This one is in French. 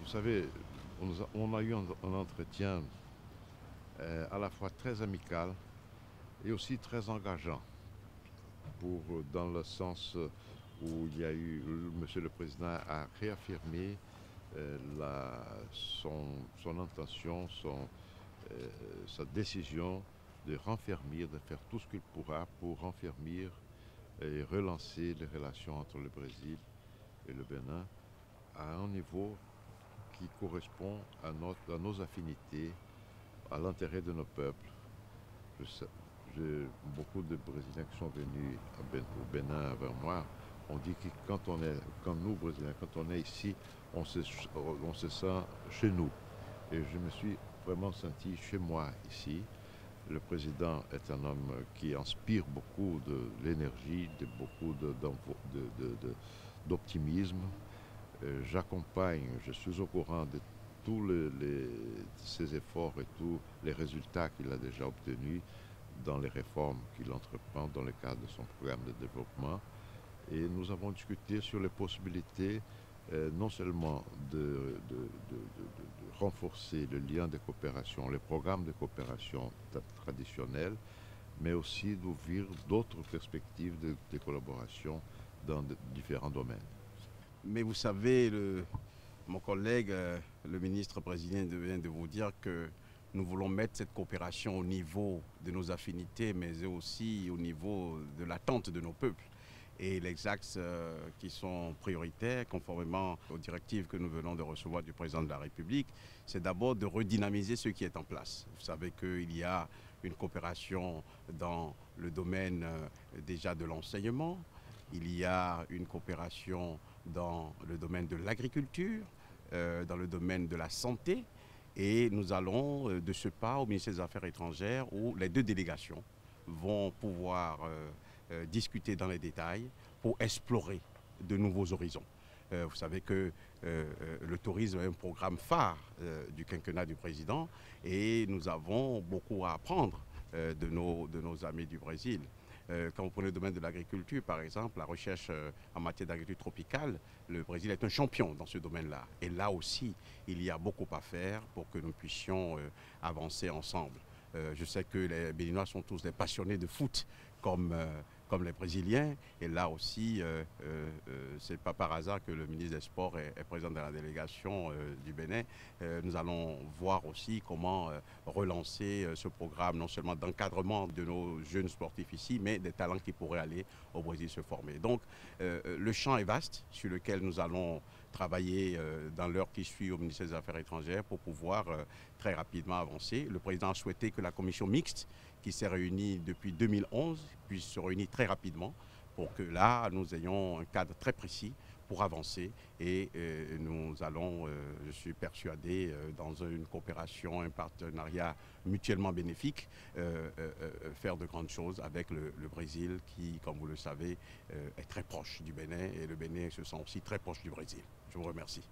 Vous savez, on a eu un entretien à la fois très amical et aussi très engageant, dans le sens où il y a eu, Monsieur le Président a réaffirmé son intention, sa décision de renfermir, de faire tout ce qu'il pourra pour renfermir et relancer les relations entre le Brésil et le Bénin à un niveau qui correspond à nos affinités, à l'intérêt de nos peuples. Beaucoup de Brésiliens qui sont venus au Bénin avant moi ont dit que quand nous, Brésiliens, quand on est ici, on se sent chez nous. Et je me suis vraiment senti chez moi ici. Le président est un homme qui inspire beaucoup de l'énergie, beaucoup d'optimisme. J'accompagne, je suis au courant de tous ses efforts et tous les résultats qu'il a déjà obtenus dans les réformes qu'il entreprend dans le cadre de son programme de développement. Et nous avons discuté sur les possibilités non seulement de renforcer le lien de coopération, les programmes de coopération traditionnels, mais aussi d'ouvrir d'autres perspectives de collaboration dans différents domaines. Mais vous savez, mon collègue, le ministre brésilien, vient de vous dire que nous voulons mettre cette coopération au niveau de nos affinités, mais aussi au niveau de l'attente de nos peuples. Et les axes qui sont prioritaires, conformément aux directives que nous venons de recevoir du président de la République, c'est d'abord de redynamiser ce qui est en place. Vous savez qu'il y a une coopération dans le domaine déjà de l'enseignement, il y a une coopération dans le domaine de l'agriculture, dans le domaine de la santé, et nous allons de ce pas au ministère des Affaires étrangères où les deux délégations vont pouvoir discuter dans les détails pour explorer de nouveaux horizons. Vous savez que le tourisme est un programme phare du quinquennat du président et nous avons beaucoup à apprendre de nos amis du Brésil. Quand vous prenez le domaine de l'agriculture, par exemple, la recherche en matière d'agriculture tropicale, le Brésil est un champion dans ce domaine-là. Et là aussi, il y a beaucoup à faire pour que nous puissions avancer ensemble. Je sais que les Béninois sont tous des passionnés de foot comme les Brésiliens. Et là aussi, c'est pas par hasard que le ministre des Sports est présent dans la délégation du Bénin. Nous allons voir aussi comment relancer ce programme, non seulement d'encadrement de nos jeunes sportifs ici, mais des talents qui pourraient aller au Brésil se former. Donc, le champ est vaste sur lequel nous allons travailler dans l'heure qui suit au ministère des Affaires étrangères pour pouvoir très rapidement avancer. Le président a souhaité que la commission mixte qui s'est réunie depuis 2011 puisse se réunir très rapidement pour que là, nous ayons un cadre très précis pour avancer et nous allons, je suis persuadé, dans une coopération, un partenariat mutuellement bénéfique, faire de grandes choses avec le Brésil qui, comme vous le savez, est très proche du Bénin et le Bénin se sent aussi très proche du Brésil. Je vous remercie.